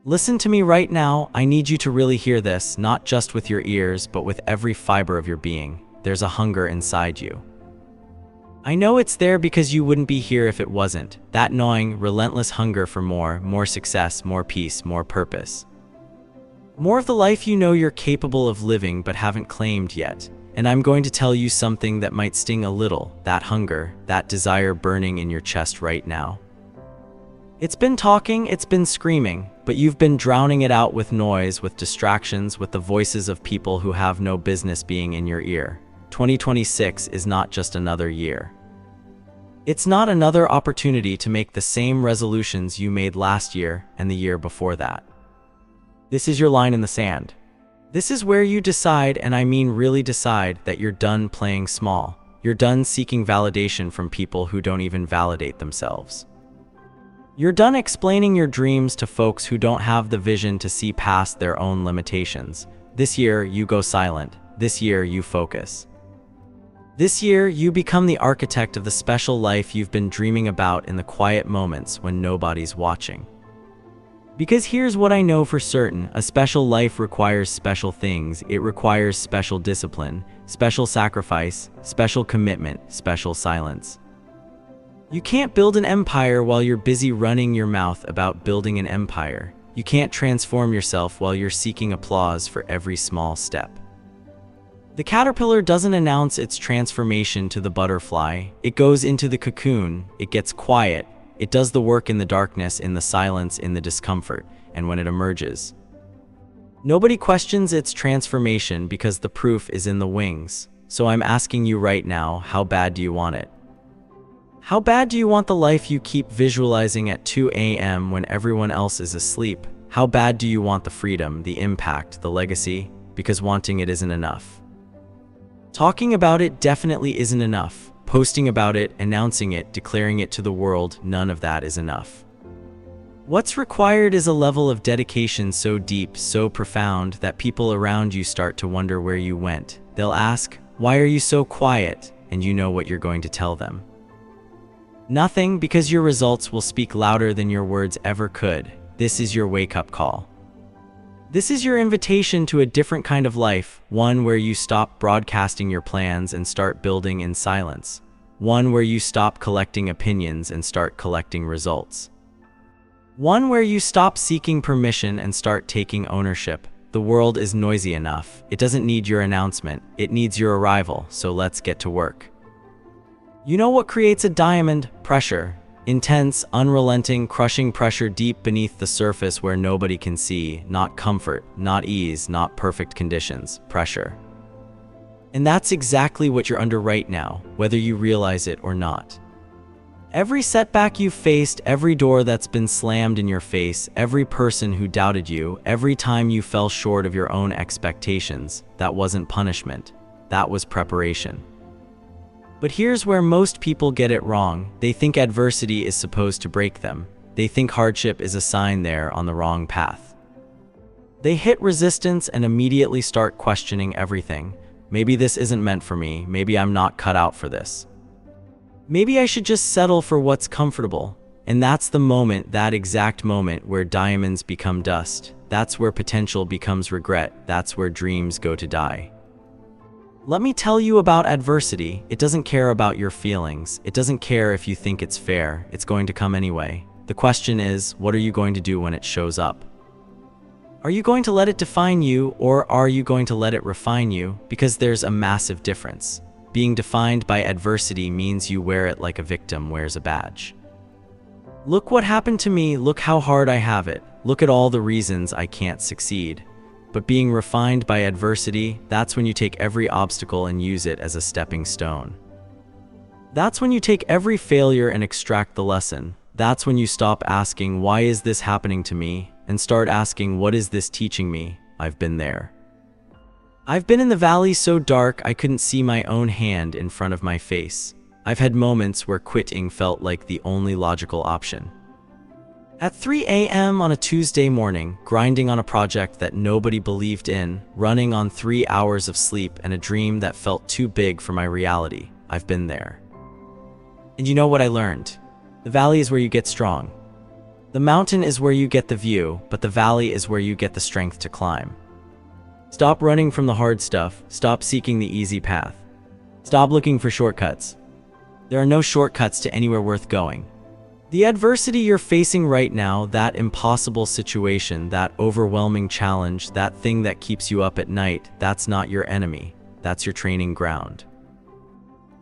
Listen to me right now. I need you to really hear this, not just with your ears, but with every fiber of your being. There's a hunger inside you. I know it's there because you wouldn't be here if it wasn't. That gnawing, relentless hunger for more success, more peace, more purpose. More of the life you know you're capable of living but haven't claimed yet. And I'm going to tell you something that might sting a little, that hunger, that desire burning in your chest right now. It's been talking, it's been screaming, but you've been drowning it out with noise, with distractions, with the voices of people who have no business being in your ear. 2026 is not just another year. It's not another opportunity to make the same resolutions you made last year and the year before that. This is your line in the sand. This is where you decide, and I mean really decide, that you're done playing small. You're done seeking validation from people who don't even validate themselves. You're done explaining your dreams to folks who don't have the vision to see past their own limitations. This year, you go silent. This year, you focus. This year, you become the architect of the special life you've been dreaming about in the quiet moments when nobody's watching. Because here's what I know for certain, a special life requires special things. It requires special discipline, special sacrifice, special commitment, special silence. You can't build an empire while you're busy running your mouth about building an empire. You can't transform yourself while you're seeking applause for every small step. The caterpillar doesn't announce its transformation to the butterfly. It goes into the cocoon, it gets quiet, it does the work in the darkness, in the silence, in the discomfort, and when it emerges, nobody questions its transformation because the proof is in the wings. So I'm asking you right now, how bad do you want it? How bad do you want the life you keep visualizing at 2 a.m. when everyone else is asleep? How bad do you want the freedom, the impact, the legacy? Because wanting it isn't enough. Talking about it definitely isn't enough. Posting about it, announcing it, declaring it to the world, none of that is enough. What's required is a level of dedication so deep, so profound, that people around you start to wonder where you went. They'll ask, "Why are you so quiet?" And you know what you're going to tell them. Nothing, because your results will speak louder than your words ever could. This is your wake-up call. This is your invitation to a different kind of life, one where you stop broadcasting your plans and start building in silence. One where you stop collecting opinions and start collecting results. One where you stop seeking permission and start taking ownership. The world is noisy enough. It doesn't need your announcement. It needs your arrival, so let's get to work. You know what creates a diamond? Pressure. Intense, unrelenting, crushing pressure deep beneath the surface where nobody can see. Not comfort, not ease, not perfect conditions. Pressure. And that's exactly what you're under right now, whether you realize it or not. Every setback you've faced, every door that's been slammed in your face, every person who doubted you, every time you fell short of your own expectations, that wasn't punishment. That was preparation. But here's where most people get it wrong. They think adversity is supposed to break them. They think hardship is a sign they're on the wrong path. They hit resistance and immediately start questioning everything. Maybe this isn't meant for me. Maybe I'm not cut out for this. Maybe I should just settle for what's comfortable. And that's the moment, that exact moment, where diamonds become dust. That's where potential becomes regret. That's where dreams go to die. Let me tell you about adversity. It doesn't care about your feelings. It doesn't care if you think it's fair. It's going to come anyway. The question is, what are you going to do when it shows up? Are you going to let it define you, or are you going to let it refine you? Because there's a massive difference. Being defined by adversity means you wear it like a victim wears a badge. Look what happened to me. Look how hard I have it. Look at all the reasons I can't succeed. But being refined by adversity, that's when you take every obstacle and use it as a stepping stone. That's when you take every failure and extract the lesson. That's when you stop asking, why is this happening to me? And start asking, what is this teaching me? I've been there. I've been in the valley so dark I couldn't see my own hand in front of my face. I've had moments where quitting felt like the only logical option. At 3 a.m. on a Tuesday morning, grinding on a project that nobody believed in, running on 3 hours of sleep and a dream that felt too big for my reality. I've been there. And you know what I learned? The valley is where you get strong. The mountain is where you get the view, but the valley is where you get the strength to climb. Stop running from the hard stuff. Stop seeking the easy path. Stop looking for shortcuts. There are no shortcuts to anywhere worth going. The adversity you're facing right now, that impossible situation, that overwhelming challenge, that thing that keeps you up at night, that's not your enemy. That's your training ground.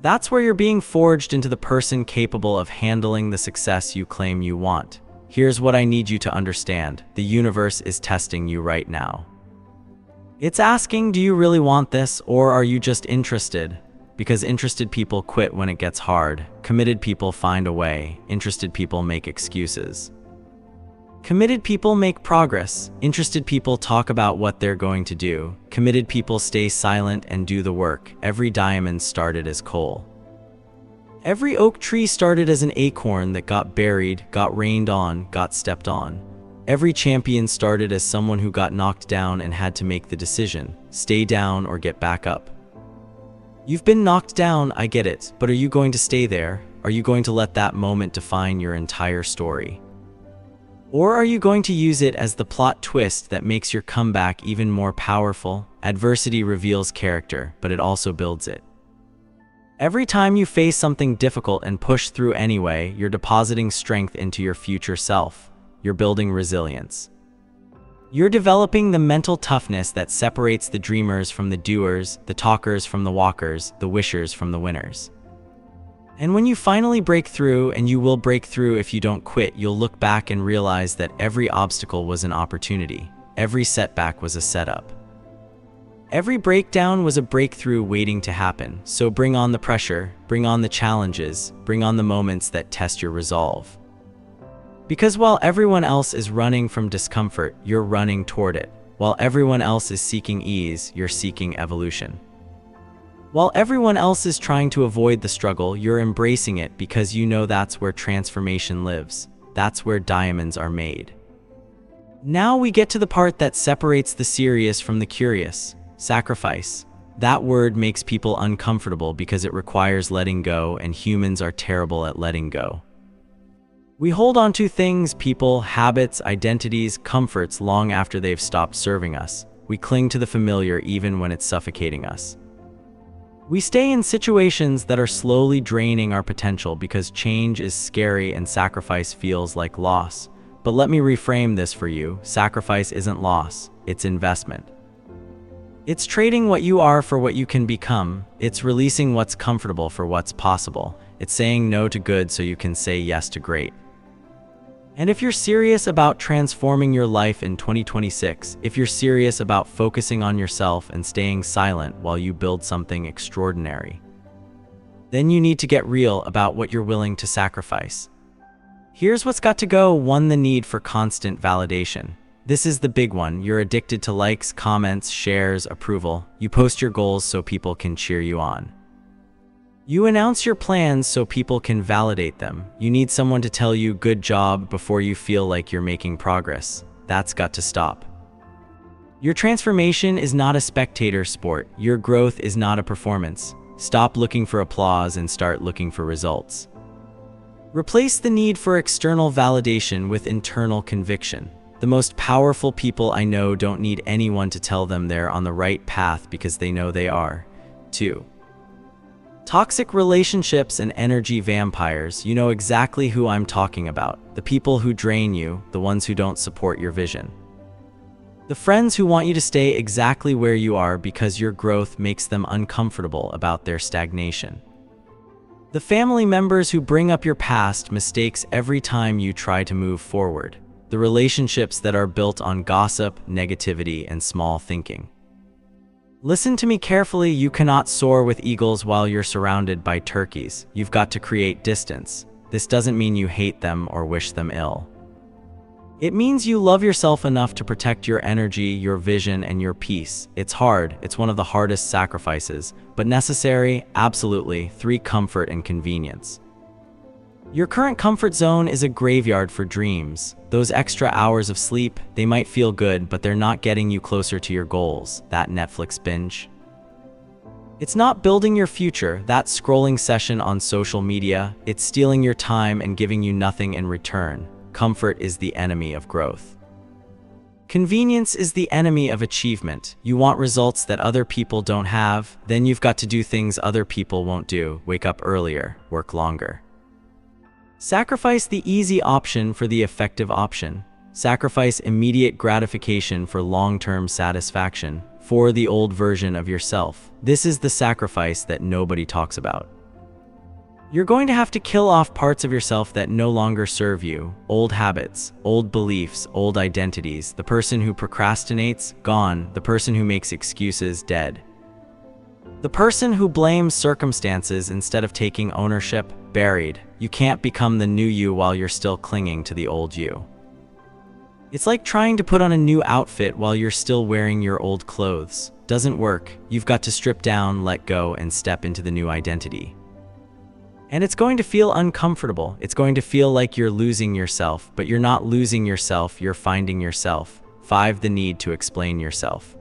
That's where you're being forged into the person capable of handling the success you claim you want. Here's what I need you to understand. The universe is testing you right now. It's asking, do you really want this, or are you just interested? Because interested people quit when it gets hard. Committed people find a way. Interested people make excuses. Committed people make progress. Interested people talk about what they're going to do. Committed people stay silent and do the work. Every diamond started as coal. Every oak tree started as an acorn that got buried, got rained on, got stepped on. Every champion started as someone who got knocked down and had to make the decision, stay down or get back up. You've been knocked down, I get it, but are you going to stay there? Are you going to let that moment define your entire story? Or are you going to use it as the plot twist that makes your comeback even more powerful? Adversity reveals character, but it also builds it. Every time you face something difficult and push through anyway, you're depositing strength into your future self. You're building resilience. You're developing the mental toughness that separates the dreamers from the doers, the talkers from the walkers, the wishers from the winners. And when you finally break through, and you will break through if you don't quit, you'll look back and realize that every obstacle was an opportunity. Every setback was a setup. Every breakdown was a breakthrough waiting to happen. So bring on the pressure, bring on the challenges, bring on the moments that test your resolve. Because while everyone else is running from discomfort, you're running toward it. While everyone else is seeking ease, you're seeking evolution. While everyone else is trying to avoid the struggle, you're embracing it because you know that's where transformation lives. That's where diamonds are made. Now we get to the part that separates the serious from the curious. Sacrifice. That word makes people uncomfortable because it requires letting go, and humans are terrible at letting go. We hold on to things, people, habits, identities, comforts long after they've stopped serving us. We cling to the familiar even when it's suffocating us. We stay in situations that are slowly draining our potential because change is scary and sacrifice feels like loss. But let me reframe this for you. Sacrifice isn't loss, it's investment. It's trading what you are for what you can become. It's releasing what's comfortable for what's possible. It's saying no to good so you can say yes to great. And if you're serious about transforming your life in 2026, if you're serious about focusing on yourself and staying silent while you build something extraordinary, then you need to get real about what you're willing to sacrifice. Here's what's got to go. 1. The need for constant validation. This is the big one. You're addicted to likes, comments, shares, approval. You post your goals so people can cheer you on. You announce your plans so people can validate them. You need someone to tell you good job before you feel like you're making progress. That's got to stop. Your transformation is not a spectator sport. Your growth is not a performance. Stop looking for applause and start looking for results. Replace the need for external validation with internal conviction. The most powerful people I know don't need anyone to tell them they're on the right path because they know they are. 2. Toxic relationships and energy vampires. You know exactly who I'm talking about. The people who drain you, the ones who don't support your vision. The friends who want you to stay exactly where you are because your growth makes them uncomfortable about their stagnation. The family members who bring up your past mistakes every time you try to move forward. The relationships that are built on gossip, negativity, and small thinking. Listen to me carefully. You cannot soar with eagles while you're surrounded by turkeys. You've got to create distance. This doesn't mean you hate them or wish them ill. It means you love yourself enough to protect your energy, your vision, and your peace. It's hard. It's one of the hardest sacrifices, but necessary, absolutely. 3. Comfort and convenience. Your current comfort zone is a graveyard for dreams. Those extra hours of sleep, they might feel good, but they're not getting you closer to your goals. That Netflix binge. It's not building your future. That scrolling session on social media, it's stealing your time and giving you nothing in return. comfort is the enemy of growth. Convenience is the enemy of achievement. You want results that other people don't have, then you've got to do things other people won't do. Wake up earlier, work longer. Sacrifice the easy option for the effective option. Sacrifice immediate gratification for long-term satisfaction, for the old version of yourself. This is the sacrifice that nobody talks about. You're going to have to kill off parts of yourself that no longer serve you. Old habits, old beliefs, old identities. The person who procrastinates, gone. The person who makes excuses, dead. The person who blames circumstances instead of taking ownership, buried. You can't become the new you while you're still clinging to the old you. It's like trying to put on a new outfit while you're still wearing your old clothes. Doesn't work. You've got to strip down, let go, and step into the new identity. And it's going to feel uncomfortable. It's going to feel like you're losing yourself, but you're not losing yourself, you're finding yourself. 5. The need to explain yourself.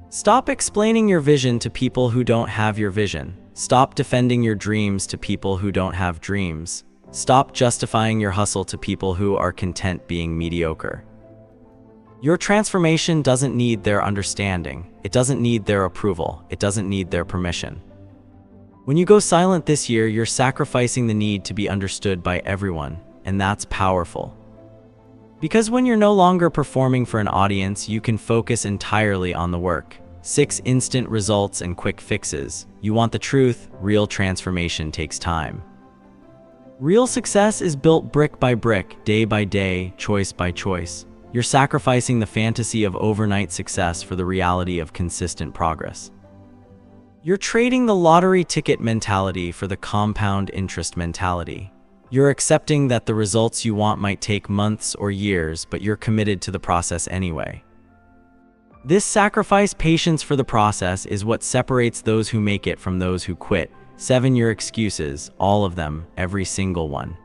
Stop explaining your vision to people who don't have your vision. Stop defending your dreams to people who don't have dreams. Stop justifying your hustle to people who are content being mediocre. Your transformation doesn't need their understanding. It doesn't need their approval. It doesn't need their permission. When you go silent this year, you're sacrificing the need to be understood by everyone, and that's powerful. Because when you're no longer performing for an audience, you can focus entirely on the work. 6. Instant results and quick fixes. You want the truth? Real transformation takes time. Real success is built brick by brick, day by day, choice by choice. You're sacrificing the fantasy of overnight success for the reality of consistent progress. You're trading the lottery ticket mentality for the compound interest mentality. You're accepting that the results you want might take months or years, but you're committed to the process anyway. This sacrifice patience for the process is what separates those who make it from those who quit. 7. Your excuses, all of them, every single one.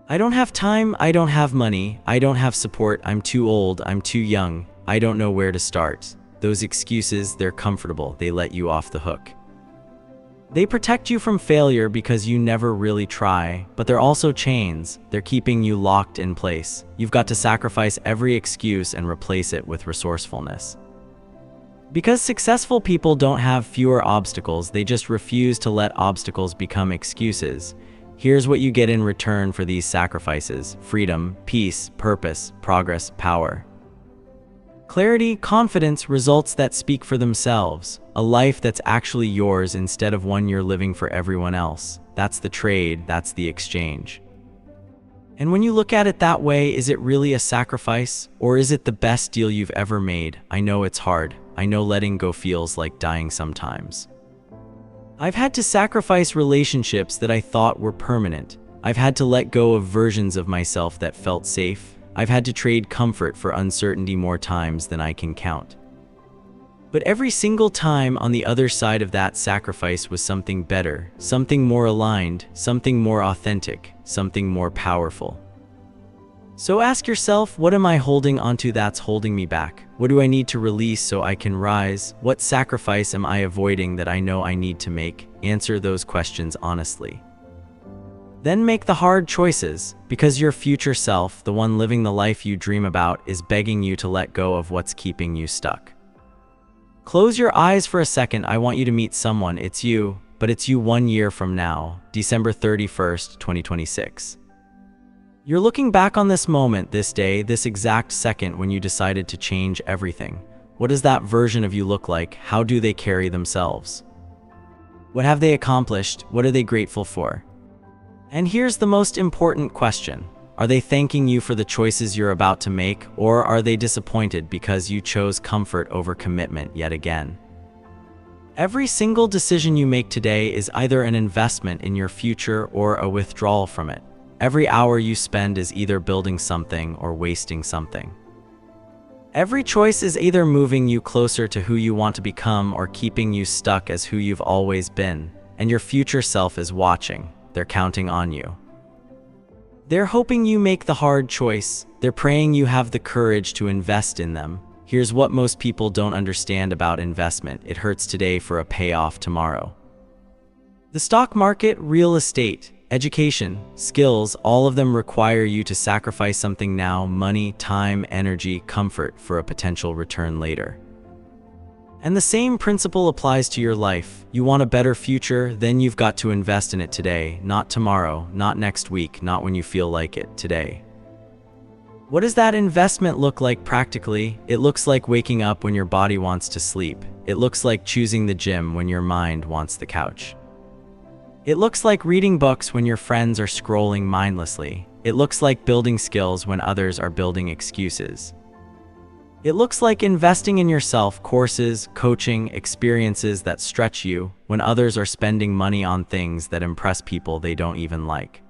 I don't have time, I don't have money, I don't have support, I'm too old, I'm too young, I don't know where to start. Those excuses, they're comfortable, they let you off the hook. They protect you from failure because you never really try, but they're also chains. They're keeping you locked in place. You've got to sacrifice every excuse and replace it with resourcefulness. Because successful people don't have fewer obstacles, they just refuse to let obstacles become excuses. Here's what you get in return for these sacrifices: freedom, peace, purpose, progress, power. Clarity, confidence, results that speak for themselves. A life that's actually yours instead of one you're living for everyone else. That's the trade, that's the exchange. And when you look at it that way, is it really a sacrifice? Or is it the best deal you've ever made? I know it's hard. I know letting go feels like dying sometimes. I've had to sacrifice relationships that I thought were permanent. I've had to let go of versions of myself that felt safe. I've had to trade comfort for uncertainty more times than I can count. But every single time on the other side of that sacrifice was something better, something more aligned, something more authentic, something more powerful. So ask yourself, what am I holding onto that's holding me back? What do I need to release so I can rise? What sacrifice am I avoiding that I know I need to make? Answer those questions honestly. Then make the hard choices, because your future self, the one living the life you dream about, is begging you to let go of what's keeping you stuck. Close your eyes for a second. I want you to meet someone. It's you, but it's you 1 year from now, December 31st, 2026. You're looking back on this moment, this day, this exact second when you decided to change everything. What does that version of you look like? How do they carry themselves? What have they accomplished? What are they grateful for? And here's the most important question. Are they thanking you for the choices you're about to make, or are they disappointed because you chose comfort over commitment yet again? Every single decision you make today is either an investment in your future or a withdrawal from it. Every hour you spend is either building something or wasting something. Every choice is either moving you closer to who you want to become or keeping you stuck as who you've always been. And your future self is watching. They're counting on you. They're hoping you make the hard choice. They're praying you have the courage to invest in them. Here's what most people don't understand about investment. It hurts today for a payoff tomorrow. The stock market, real estate, education, skills, all of them require you to sacrifice something now: money, time, energy, comfort, for a potential return later. And the same principle applies to your life. You want a better future? Then you've got to invest in it today, not tomorrow, not next week, not when you feel like it, today. What does that investment look like practically? It looks like waking up when your body wants to sleep. It looks like choosing the gym when your mind wants the couch. It looks like reading books when your friends are scrolling mindlessly. It looks like building skills when others are building excuses. It looks like investing in yourself: courses, coaching, experiences that stretch you, when others are spending money on things that impress people they don't even like.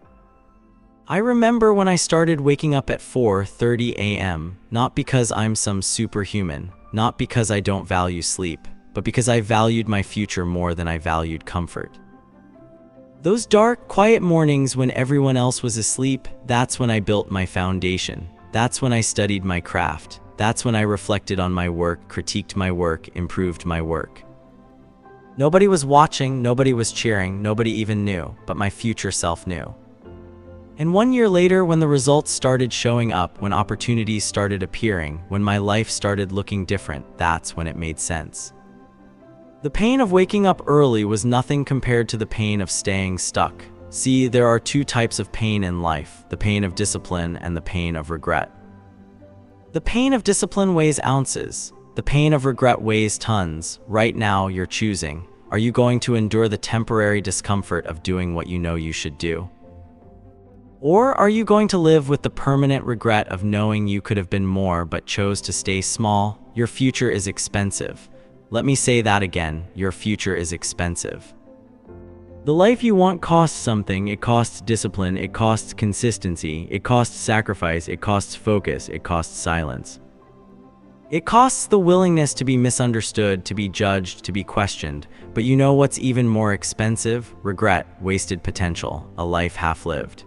I remember when I started waking up at 4:30 a.m., not because I'm some superhuman, not because I don't value sleep, but because I valued my future more than I valued comfort. Those dark, quiet mornings when everyone else was asleep, that's when I built my foundation. That's when I studied my craft. That's when I reflected on my work, critiqued my work, improved my work. Nobody was watching, nobody was cheering, nobody even knew, but my future self knew. And 1 year later, when the results started showing up, when opportunities started appearing, when my life started looking different, that's when it made sense. The pain of waking up early was nothing compared to the pain of staying stuck. See, there are two types of pain in life: the pain of discipline and the pain of regret. The pain of discipline weighs ounces. The pain of regret weighs tons. Right now, you're choosing. Are you going to endure the temporary discomfort of doing what you know you should do? Or are you going to live with the permanent regret of knowing you could have been more but chose to stay small? Your future is expensive. Let me say that again. Your future is expensive. The life you want costs something. It costs discipline, it costs consistency, it costs sacrifice, it costs focus, it costs silence. It costs the willingness to be misunderstood, to be judged, to be questioned. But you know what's even more expensive? Regret, wasted potential, a life half-lived.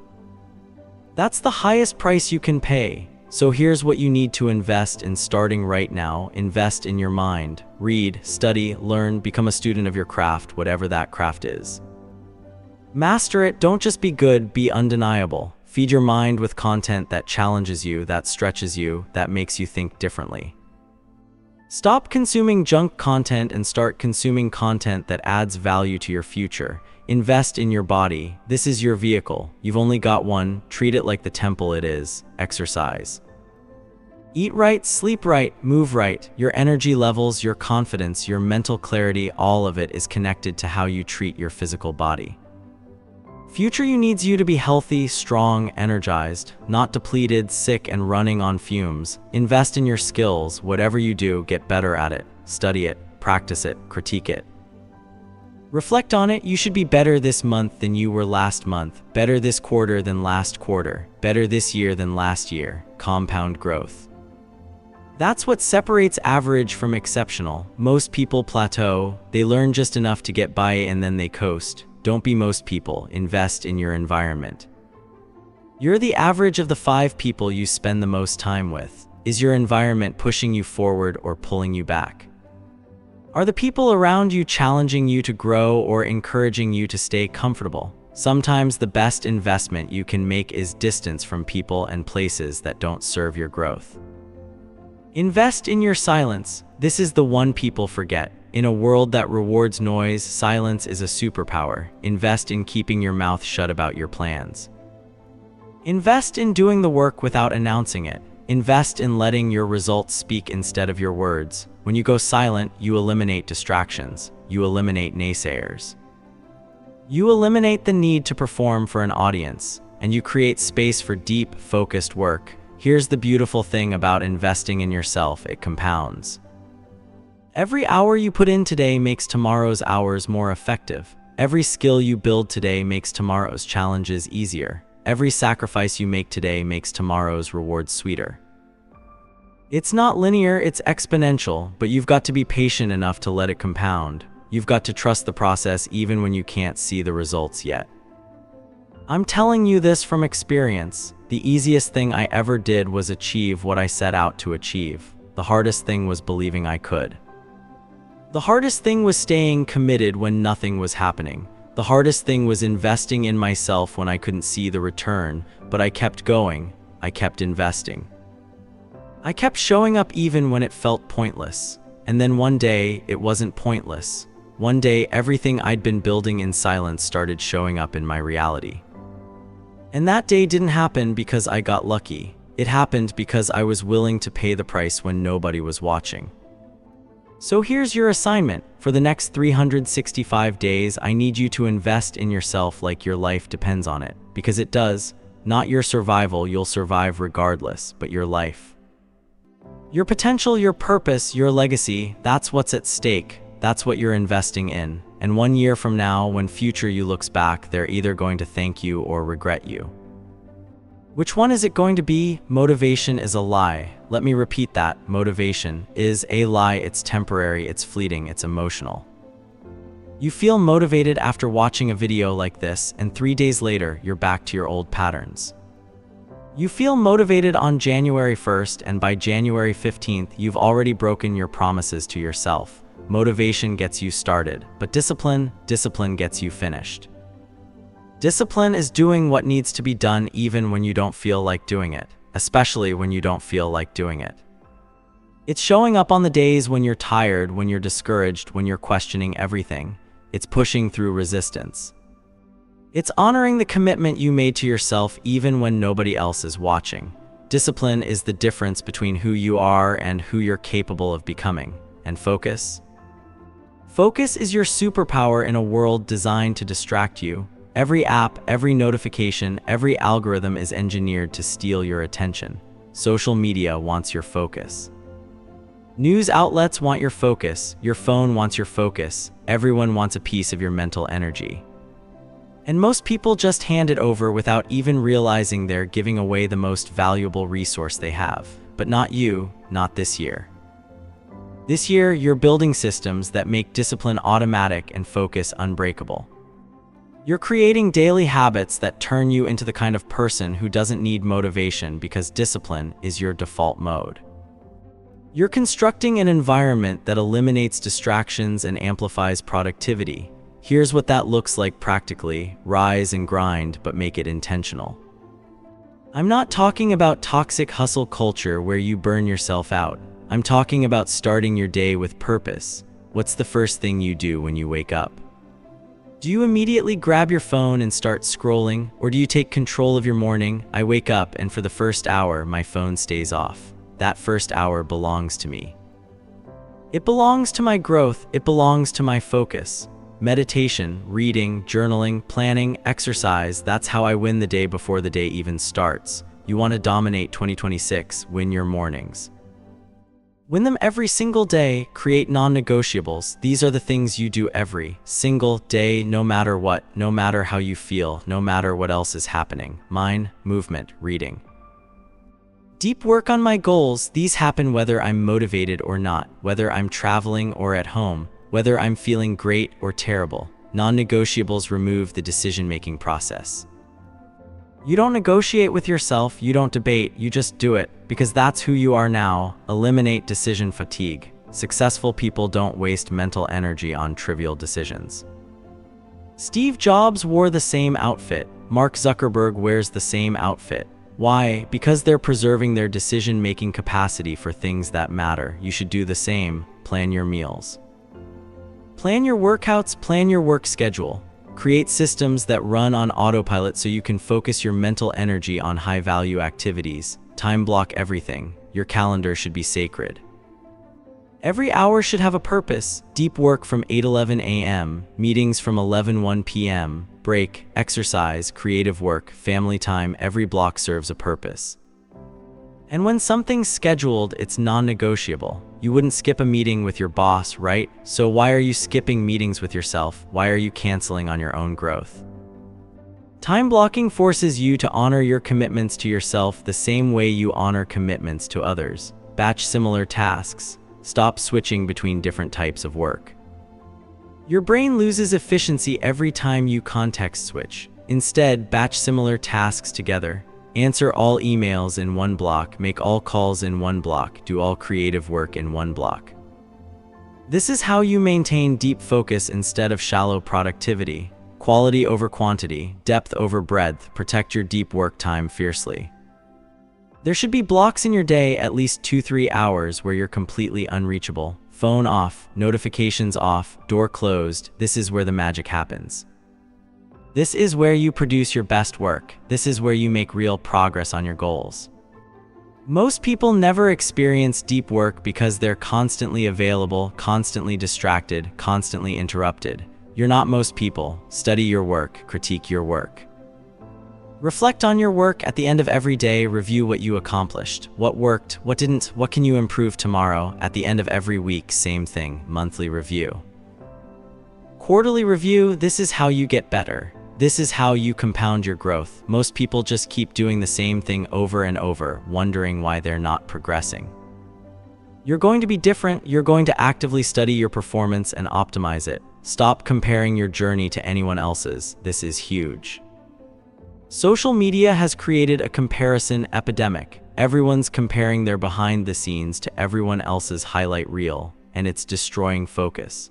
That's the highest price you can pay. So here's what you need to invest in starting right now. Invest in your mind. Read, study, learn, become a student of your craft, whatever that craft is. Master it. Don't just be good, be undeniable. Feed your mind with content that challenges you, that stretches you, that makes you think differently. Stop consuming junk content and start consuming content that adds value to your future. Invest in your body. This is your vehicle. You've only got one. Treat it like the temple it is. Exercise. Eat right, sleep right, move right. Your energy levels, your confidence, your mental clarity, all of it is connected to how you treat your physical body. Future you needs you to be healthy, strong, energized, not depleted, sick, and running on fumes. Invest in your skills. Whatever you do, get better at it. Study it, practice it, critique it. Reflect on it. You should be better this month than you were last month, better this quarter than last quarter, better this year than last year. Compound growth. That's what separates average from exceptional. Most people plateau. They learn just enough to get by and then they coast. Don't be most people. Invest in your environment. You're the average of the 5 people you spend the most time with. Is your environment pushing you forward or pulling you back? Are the people around you challenging you to grow or encouraging you to stay comfortable? Sometimes the best investment you can make is distance from people and places that don't serve your growth. Invest in your silence. This is the one people forget. In a world that rewards noise, silence is a superpower. Invest in keeping your mouth shut about your plans. Invest in doing the work without announcing it. Invest in letting your results speak instead of your words. When you go silent, you eliminate distractions. You eliminate naysayers. You eliminate the need to perform for an audience, and you create space for deep, focused work. Here's the beautiful thing about investing in yourself: it compounds. Every hour you put in today makes tomorrow's hours more effective. Every skill you build today makes tomorrow's challenges easier. Every sacrifice you make today makes tomorrow's rewards sweeter. It's not linear, it's exponential, but you've got to be patient enough to let it compound. You've got to trust the process even when you can't see the results yet. I'm telling you this from experience. The easiest thing I ever did was achieve what I set out to achieve. The hardest thing was believing I could. The hardest thing was staying committed when nothing was happening. The hardest thing was investing in myself when I couldn't see the return, but I kept going. I kept investing. I kept showing up even when it felt pointless. And then one day, it wasn't pointless. One day, everything I'd been building in silence started showing up in my reality. And that day didn't happen because I got lucky. It happened because I was willing to pay the price when nobody was watching. So here's your assignment. For the next 365 days, I need you to invest in yourself like your life depends on it. Because it does. Not your survival, you'll survive regardless, but your life. Your potential, your purpose, your legacy, that's what's at stake. That's what you're investing in. And 1 year from now, when future you looks back, they're either going to thank you or regret you. Which one is it going to be? Motivation is a lie. Let me repeat that. Motivation is a lie. It's temporary, it's fleeting, it's emotional. You feel motivated after watching a video like this, and 3 days later, you're back to your old patterns. You feel motivated on January 1st, and by January 15th, you've already broken your promises to yourself. Motivation gets you started, but discipline gets you finished. Discipline is doing what needs to be done even when you don't feel like doing it, especially when you don't feel like doing it. It's showing up on the days when you're tired, when you're discouraged, when you're questioning everything. It's pushing through resistance. It's honoring the commitment you made to yourself even when nobody else is watching. Discipline is the difference between who you are and who you're capable of becoming. And focus? Focus is your superpower in a world designed to distract you. Every app, every notification, every algorithm is engineered to steal your attention. Social media wants your focus. News outlets want your focus. Your phone wants your focus. Everyone wants a piece of your mental energy. And most people just hand it over without even realizing they're giving away the most valuable resource they have. But not you, not this year. This year, you're building systems that make discipline automatic and focus unbreakable. You're creating daily habits that turn you into the kind of person who doesn't need motivation because discipline is your default mode. You're constructing an environment that eliminates distractions and amplifies productivity. Here's what that looks like practically. Rise and grind, but make it intentional. I'm not talking about toxic hustle culture where you burn yourself out. I'm talking about starting your day with purpose. What's the first thing you do when you wake up? Do you immediately grab your phone and start scrolling, or do you take control of your morning? I wake up and for the first hour, my phone stays off. That first hour belongs to me. It belongs to my growth. It belongs to my focus. Meditation, reading, journaling, planning, exercise, that's how I win the day before the day even starts. You want to dominate 2026, win your mornings. Win them every single day, create non-negotiables. These are the things you do every single day, no matter what, no matter how you feel, no matter what else is happening. Mine, movement, reading. Deep work on my goals. These happen whether I'm motivated or not, whether I'm traveling or at home, whether I'm feeling great or terrible. Non-negotiables remove the decision-making process. You don't negotiate with yourself, you don't debate, you just do it, because that's who you are now. Eliminate decision fatigue. Successful people don't waste mental energy on trivial decisions. Steve Jobs wore the same outfit. Mark Zuckerberg wears the same outfit. Why? Because they're preserving their decision-making capacity for things that matter. You should do the same. Plan your meals. Plan your workouts, plan your work schedule. Create systems that run on autopilot so you can focus your mental energy on high-value activities. Time block everything. Your calendar should be sacred. Every hour should have a purpose. Deep work from 8:11 a.m., meetings from 11:01 p.m., break, exercise, creative work, family time. Every block serves a purpose. And when something's scheduled, it's non-negotiable. You wouldn't skip a meeting with your boss, right? So why are you skipping meetings with yourself? Why are you canceling on your own growth? Time blocking forces you to honor your commitments to yourself the same way you honor commitments to others. Batch similar tasks. Stop switching between different types of work. Your brain loses efficiency every time you context switch. Instead, batch similar tasks together. Answer all emails in one block, make all calls in one block, do all creative work in one block. This is how you maintain deep focus instead of shallow productivity. Quality over quantity, depth over breadth, protect your deep work time fiercely. There should be blocks in your day, at least 2-3 hours, where you're completely unreachable. Phone off, notifications off, door closed. This is where the magic happens. This is where you produce your best work. This is where you make real progress on your goals. Most people never experience deep work because they're constantly available, constantly distracted, constantly interrupted. You're not most people. Study your work, critique your work. Reflect on your work at the end of every day, review what you accomplished, what worked, what didn't, what can you improve tomorrow. At the end of every week, same thing, monthly review. Quarterly review, this is how you get better. This is how you compound your growth. Most people just keep doing the same thing over and over, wondering why they're not progressing. You're going to be different. You're going to actively study your performance and optimize it. Stop comparing your journey to anyone else's. This is huge. Social media has created a comparison epidemic. Everyone's comparing their behind the scenes to everyone else's highlight reel, and it's destroying focus.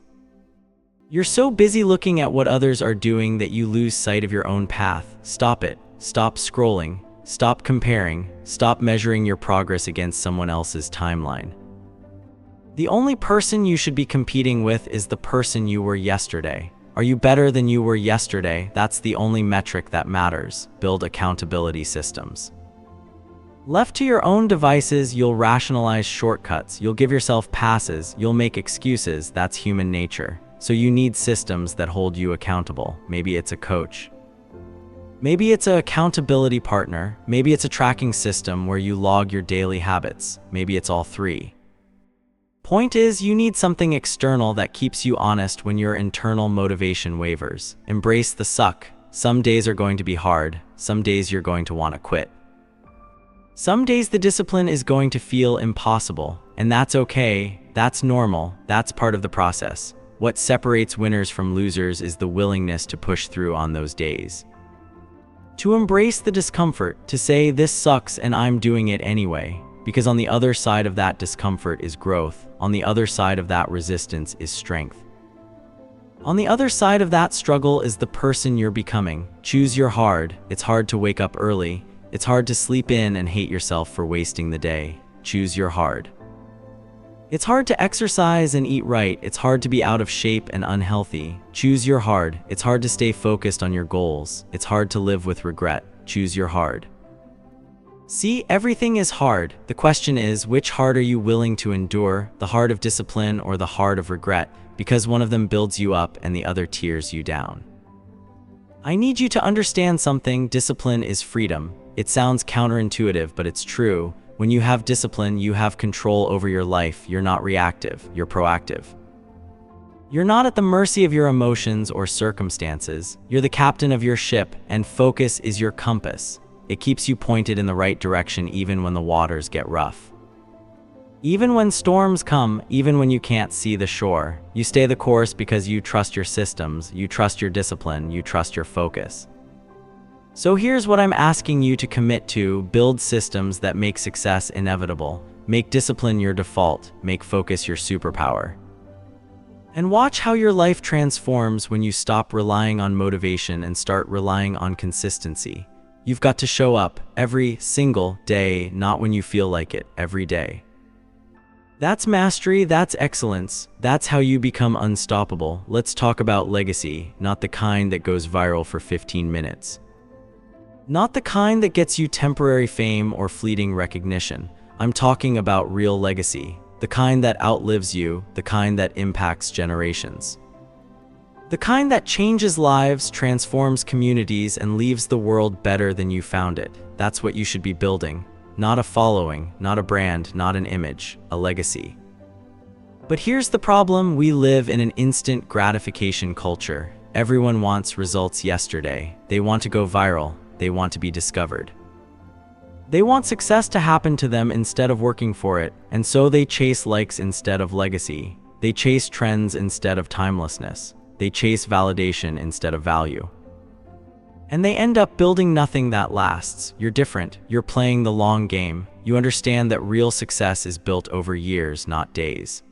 You're so busy looking at what others are doing that you lose sight of your own path. Stop it. Stop scrolling. Stop comparing. Stop measuring your progress against someone else's timeline. The only person you should be competing with is the person you were yesterday. Are you better than you were yesterday? That's the only metric that matters. Build accountability systems. Left to your own devices, you'll rationalize shortcuts, you'll give yourself passes, you'll make excuses. That's human nature. So you need systems that hold you accountable. Maybe it's a coach. Maybe it's an accountability partner. Maybe it's a tracking system where you log your daily habits. Maybe it's all three. Point is, you need something external that keeps you honest when your internal motivation wavers. Embrace the suck. Some days are going to be hard. Some days you're going to want to quit. Some days the discipline is going to feel impossible, and that's okay. That's normal. That's part of the process. What separates winners from losers is the willingness to push through on those days. To embrace the discomfort, to say this sucks and I'm doing it anyway. Because on the other side of that discomfort is growth. On the other side of that resistance is strength. On the other side of that struggle is the person you're becoming. Choose your hard. It's hard to wake up early. It's hard to sleep in and hate yourself for wasting the day. Choose your hard. It's hard to exercise and eat right. It's hard to be out of shape and unhealthy. Choose your hard. It's hard to stay focused on your goals. It's hard to live with regret. Choose your hard. See, everything is hard. The question is, which hard are you willing to endure? The hard of discipline or the hard of regret? Because one of them builds you up and the other tears you down. I need you to understand something. Discipline is freedom. It sounds counterintuitive, but it's true. When you have discipline, you have control over your life. You're not reactive, you're proactive. You're not at the mercy of your emotions or circumstances. You're the captain of your ship, and focus is your compass. It keeps you pointed in the right direction even when the waters get rough. Even when storms come, even when you can't see the shore, you stay the course because you trust your systems, you trust your discipline, you trust your focus. So here's what I'm asking you to commit to. Build systems that make success inevitable. Make discipline your default. Make focus your superpower. And watch how your life transforms when you stop relying on motivation and start relying on consistency. You've got to show up every single day, not when you feel like it, every day. That's mastery, that's excellence, that's how you become unstoppable. Let's talk about legacy, not the kind that goes viral for 15 minutes. Not the kind that gets you temporary fame or fleeting recognition. I'm talking about real legacy, the kind that outlives you, the kind that impacts generations. The kind that changes lives, transforms communities, and leaves the world better than you found it. That's what you should be building. Not a following, not a brand, not an image, a legacy. But here's the problem. We live in an instant gratification culture. Everyone wants results yesterday. They want to go viral. They want to be discovered. They want success to happen to them instead of working for it, and so they chase likes instead of legacy. They chase trends instead of timelessness. They chase validation instead of value. And they end up building nothing that lasts. You're different. You're playing the long game. You understand that real success is built over years, not days.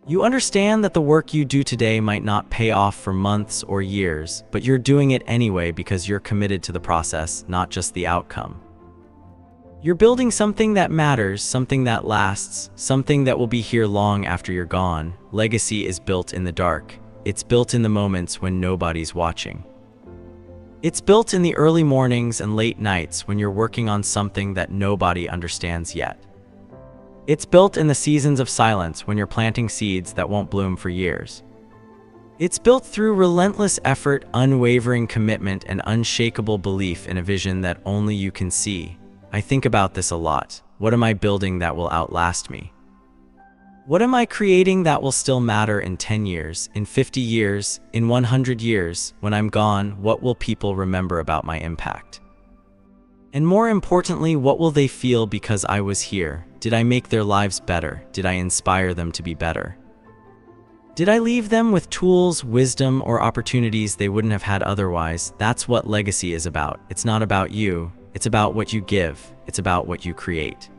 You understand that the work you do today might not pay off for months or years, but you're doing it anyway because you're committed to the process, not just the outcome. You're building something that matters, something that lasts, something that will be here long after you're gone. Legacy is built in the dark. It's built in the moments when nobody's watching. It's built in the early mornings and late nights when you're working on something that nobody understands yet. It's built in the seasons of silence when you're planting seeds that won't bloom for years. It's built through relentless effort, unwavering commitment, and unshakable belief in a vision that only you can see. I think about this a lot. What am I building that will outlast me? What am I creating that will still matter in 10 years, in 50 years, in 100 years? When I'm gone, what will people remember about my impact? And more importantly, what will they feel because I was here? Did I make their lives better? Did I inspire them to be better? Did I leave them with tools, wisdom, or opportunities they wouldn't have had otherwise? That's what legacy is about. It's not about you. It's about what you give. It's about what you create.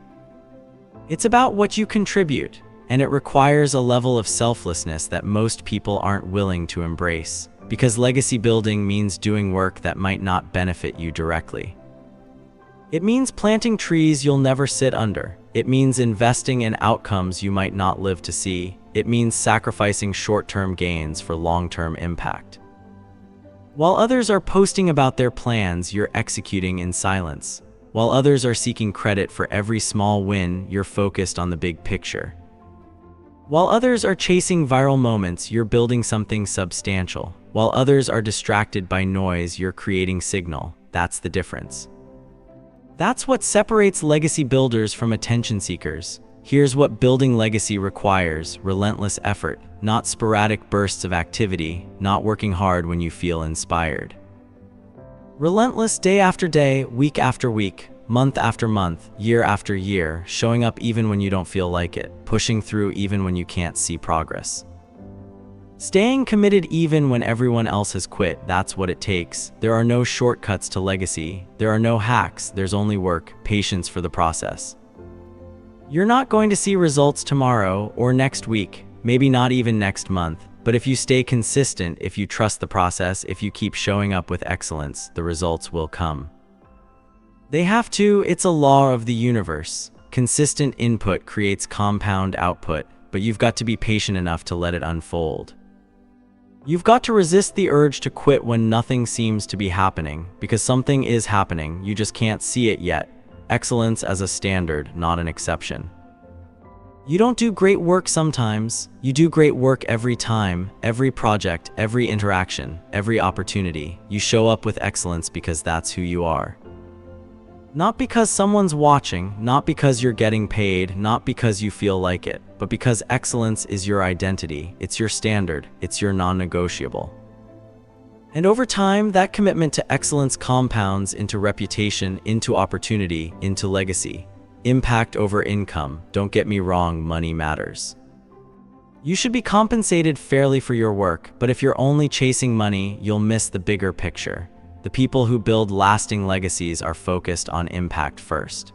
It's about what you contribute. And it requires a level of selflessness that most people aren't willing to embrace, because legacy building means doing work that might not benefit you directly. It means planting trees you'll never sit under. It means investing in outcomes you might not live to see. It means sacrificing short-term gains for long-term impact. While others are posting about their plans, you're executing in silence. While others are seeking credit for every small win, you're focused on the big picture. While others are chasing viral moments, you're building something substantial. While others are distracted by noise, you're creating signal. That's the difference. That's what separates legacy builders from attention seekers. Here's what building legacy requires: relentless effort, not sporadic bursts of activity, not working hard when you feel inspired. Relentless day after day, week after week, month after month, year after year, showing up even when you don't feel like it, pushing through even when you can't see progress. Staying committed even when everyone else has quit, that's what it takes. There are no shortcuts to legacy. There are no hacks. There's only work, patience for the process. You're not going to see results tomorrow or next week, maybe not even next month, but if you stay consistent, if you trust the process, if you keep showing up with excellence, the results will come. They have to. It's a law of the universe. Consistent input creates compound output, but you've got to be patient enough to let it unfold. You've got to resist the urge to quit when nothing seems to be happening, because something is happening, you just can't see it yet. Excellence as a standard, not an exception. You don't do great work sometimes. You do great work every time, every project, every interaction, every opportunity. You show up with excellence because that's who you are. Not because someone's watching, not because you're getting paid, not because you feel like it, but because excellence is your identity, it's your standard, it's your non-negotiable. And over time, that commitment to excellence compounds into reputation, into opportunity, into legacy. Impact over income. Don't get me wrong, money matters. You should be compensated fairly for your work, but if you're only chasing money, you'll miss the bigger picture. The people who build lasting legacies are focused on impact first.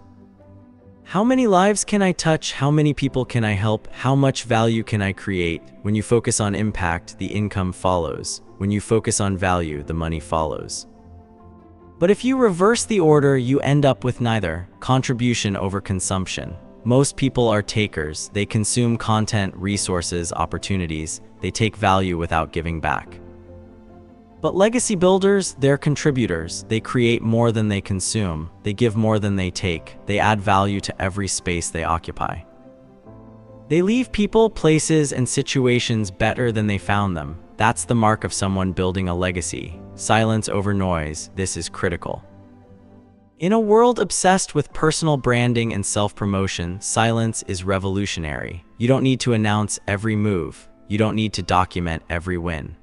How many lives can I touch? How many people can I help? How much value can I create? When you focus on impact, the income follows. When you focus on value, the money follows. But if you reverse the order, you end up with neither. Contribution over consumption. Most people are takers. They consume content, resources, opportunities. They take value without giving back. But legacy builders, they're contributors. They create more than they consume. They give more than they take. They add value to every space they occupy. They leave people, places, and situations better than they found them. That's the mark of someone building a legacy. Silence over noise. This is critical. In a world obsessed with personal branding and self-promotion, silence is revolutionary. You don't need to announce every move. You don't need to document every win.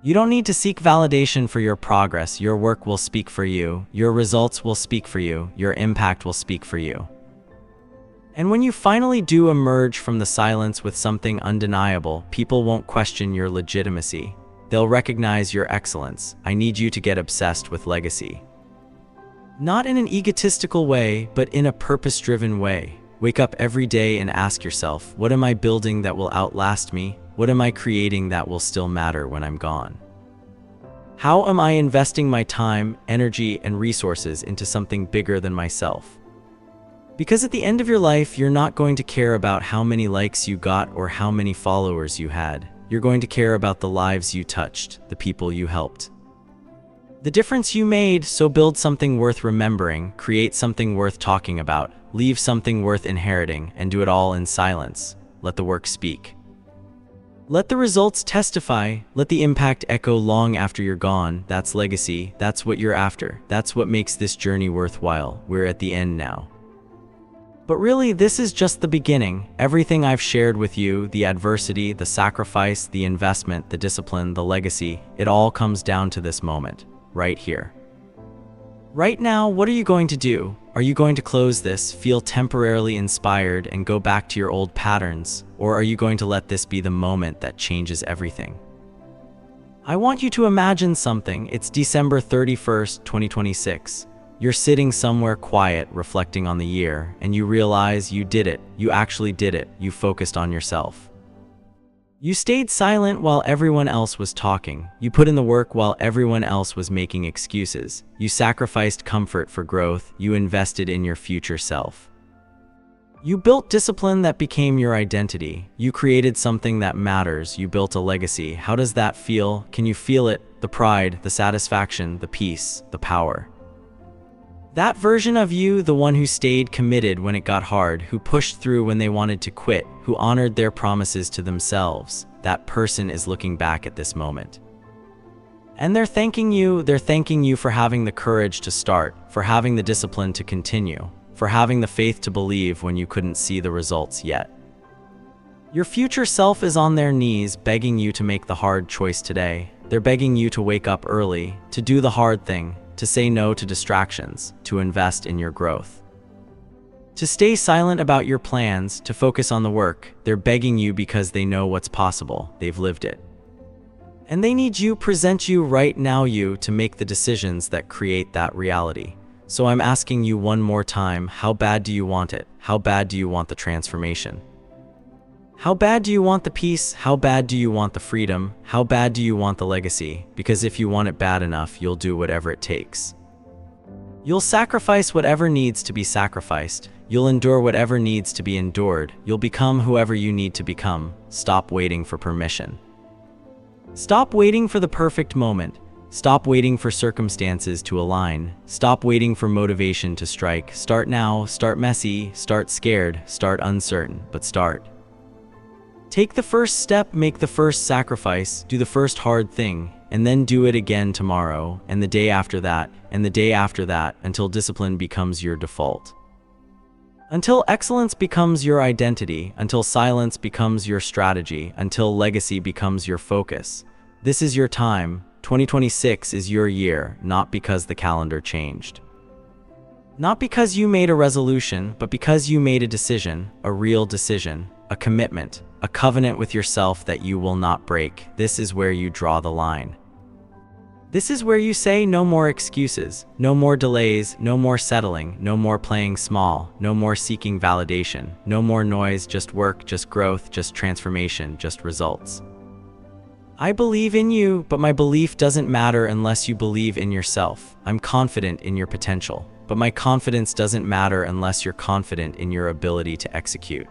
You don't need to seek validation for your progress. Your work will speak for you. Your results will speak for you. Your impact will speak for you. And when you finally do emerge from the silence with something undeniable, people won't question your legitimacy. They'll recognize your excellence. I need you to get obsessed with legacy. Not in an egotistical way, but in a purpose-driven way. Wake up every day and ask yourself, what am I building that will outlast me? What am I creating that will still matter when I'm gone? How am I investing my time, energy, and resources into something bigger than myself? Because at the end of your life, you're not going to care about how many likes you got or how many followers you had. You're going to care about the lives you touched, the people you helped, the difference you made. So build something worth remembering, create something worth talking about, leave something worth inheriting, and do it all in silence. Let the work speak. Let the results testify. Let the impact echo long after you're gone. That's legacy. That's what you're after. That's what makes this journey worthwhile. We're at the end now. But really, this is just the beginning. Everything I've shared with you, the adversity, the sacrifice, the investment, the discipline, the legacy, it all comes down to this moment, right here. Right now, what are you going to do? Are you going to close this, feel temporarily inspired, and go back to your old patterns? Or are you going to let this be the moment that changes everything? I want you to imagine something. It's December 31st, 2026. You're sitting somewhere quiet, reflecting on the year, and you realize you did it. You actually did it. You focused on yourself. You stayed silent while everyone else was talking. You put in the work while everyone else was making excuses. You sacrificed comfort for growth. You invested in your future self. You built discipline that became your identity. You created something that matters. You built a legacy. How does that feel? Can you feel it? The pride, the satisfaction, the peace, the power. That version of you, the one who stayed committed when it got hard, who pushed through when they wanted to quit, who honored their promises to themselves, that person is looking back at this moment. And they're thanking you for having the courage to start, for having the discipline to continue, for having the faith to believe when you couldn't see the results yet. Your future self is on their knees begging you to make the hard choice today. They're begging you to wake up early, to do the hard thing, to say no to distractions, to invest in your growth, to stay silent about your plans, to focus on the work. They're begging you because they know what's possible. They've lived it. And they need you, present you right now, you, to make the decisions that create that reality. So I'm asking you one more time, how bad do you want it? How bad do you want the transformation? How bad do you want the peace? How bad do you want the freedom? How bad do you want the legacy? Because if you want it bad enough, you'll do whatever it takes. You'll sacrifice whatever needs to be sacrificed. You'll endure whatever needs to be endured. You'll become whoever you need to become. Stop waiting for permission. Stop waiting for the perfect moment. Stop waiting for circumstances to align. Stop waiting for motivation to strike. Start now. Start messy. Start scared. Start uncertain. But start. Take the first step, make the first sacrifice, do the first hard thing, and then do it again tomorrow, and the day after that, and the day after that, until discipline becomes your default. Until excellence becomes your identity, until silence becomes your strategy, until legacy becomes your focus. This is your time. 2026 is your year, not because the calendar changed. Not because you made a resolution, but because you made a decision, a real decision, a commitment, a covenant with yourself that you will not break. This is where you draw the line. This is where you say no more excuses, no more delays, no more settling, no more playing small, no more seeking validation, no more noise, just work, just growth, just transformation, just results. I believe in you, but my belief doesn't matter unless you believe in yourself. I'm confident in your potential, but my confidence doesn't matter unless you're confident in your ability to execute.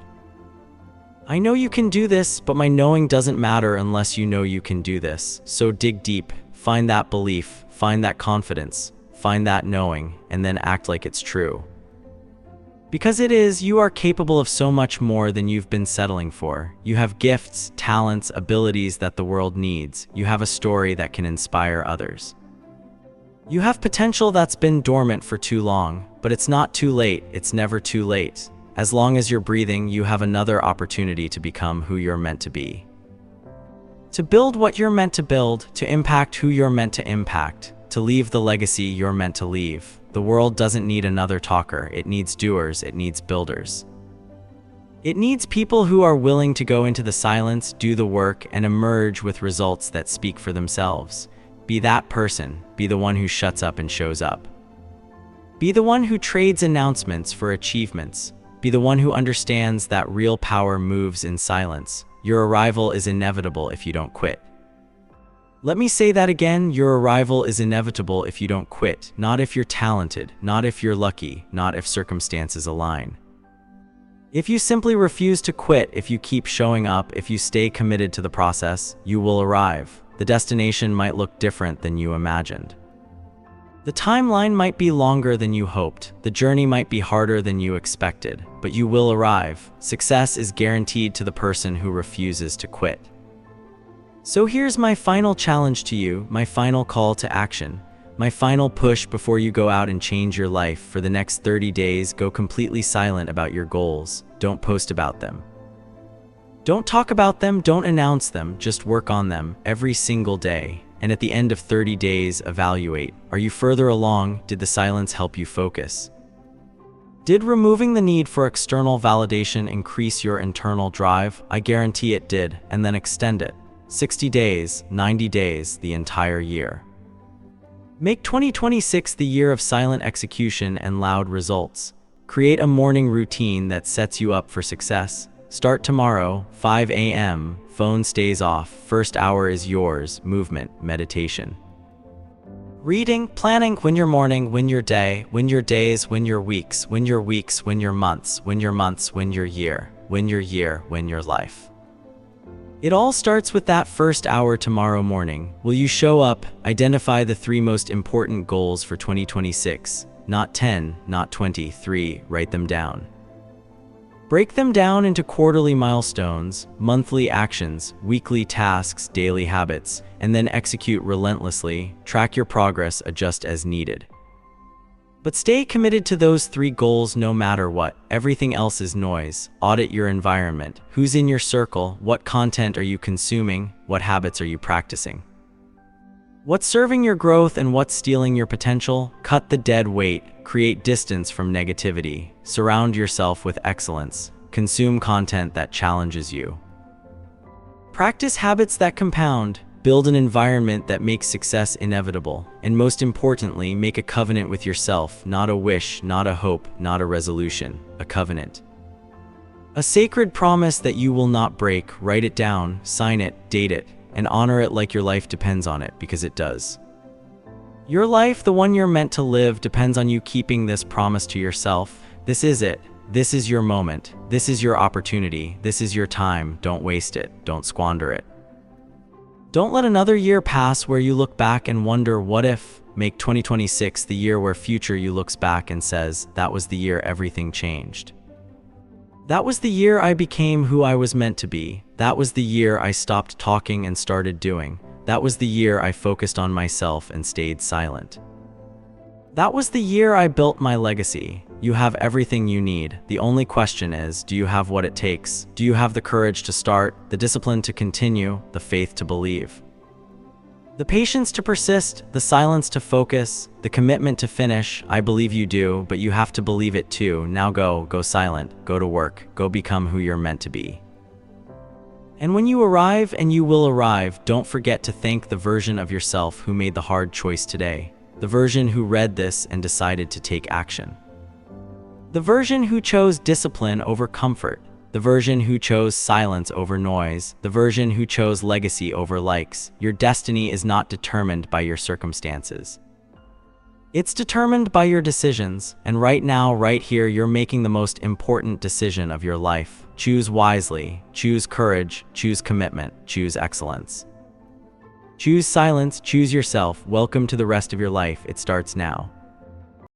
I know you can do this, but my knowing doesn't matter unless you know you can do this. So dig deep, find that belief, find that confidence, find that knowing, and then act like it's true. Because it is, you are capable of so much more than you've been settling for. You have gifts, talents, abilities that the world needs. You have a story that can inspire others. You have potential that's been dormant for too long, but it's not too late. It's never too late. As long as you're breathing, you have another opportunity to become who you're meant to be. To build what you're meant to build, to impact who you're meant to impact, to leave the legacy you're meant to leave. The world doesn't need another talker. It needs doers. It needs builders. It needs people who are willing to go into the silence, do the work, and emerge with results that speak for themselves. Be that person. Be the one who shuts up and shows up. Be the one who trades announcements for achievements. Be the one who understands that real power moves in silence. Your arrival is inevitable if you don't quit. Let me say that again, your arrival is inevitable if you don't quit, not if you're talented, not if you're lucky, not if circumstances align. If you simply refuse to quit, if you keep showing up, if you stay committed to the process, you will arrive. The destination might look different than you imagined. The timeline might be longer than you hoped, the journey might be harder than you expected, but you will arrive. Success is guaranteed to the person who refuses to quit. So here's my final challenge to you, my final call to action, my final push before you go out and change your life. For the next 30 days, go completely silent about your goals. Don't post about them. Don't talk about them, don't announce them, just work on them every single day. And at the end of 30 days, evaluate. Are you further along? Did the silence help you focus? Did removing the need for external validation increase your internal drive? I guarantee it did, and then extend it. 60 days, 90 days, the entire year. Make 2026 the year of silent execution and loud results. Create a morning routine that sets you up for success. Start tomorrow, 5 a.m., phone stays off, first hour is yours, movement, meditation. Reading, planning, win your morning, win your day, win your days, win your weeks, win your weeks, win your months, win your months, win your year, win your year, win your life. It all starts with that first hour tomorrow morning. Will you show up? Identify the 3 most important goals for 2026. Not 10, not 23, write them down. Break them down into quarterly milestones, monthly actions, weekly tasks, daily habits, and then execute relentlessly. Track your progress, adjust as needed. But stay committed to those 3 goals no matter what. Everything else is noise. Audit your environment. Who's in your circle? What content are you consuming? What habits are you practicing? What's serving your growth and what's stealing your potential? Cut the dead weight. Create distance from negativity. Surround yourself with excellence. Consume content that challenges you. Practice habits that compound. Build an environment that makes success inevitable. And most importantly, make a covenant with yourself. Not a wish, not a hope, not a resolution. A covenant. A sacred promise that you will not break. Write it down, sign it, date it, and honor it like your life depends on it, because it does. Your life, the one you're meant to live, depends on you keeping this promise to yourself. This is it. This is your moment. This is your opportunity. This is your time. Don't waste it. Don't squander it. Don't let another year pass where you look back and wonder, what if? Make 2026 the year where future you looks back and says, that was the year everything changed. That was the year I became who I was meant to be. That was the year I stopped talking and started doing. That was the year I focused on myself and stayed silent. That was the year I built my legacy. You have everything you need. The only question is, do you have what it takes? Do you have the courage to start, the discipline to continue, the faith to believe? The patience to persist, the silence to focus, the commitment to finish. I believe you do, but you have to believe it too. Now go silent, go to work, go become who you're meant to be. And when you arrive, and you will arrive, don't forget to thank the version of yourself who made the hard choice today. The version who read this and decided to take action. The version who chose discipline over comfort. The version who chose silence over noise. The version who chose legacy over likes. Your destiny is not determined by your circumstances. It's determined by your decisions, and right now, right here, you're making the most important decision of your life. Choose wisely, choose courage, choose commitment, choose excellence. Choose silence, choose yourself. Welcome to the rest of your life. It starts now.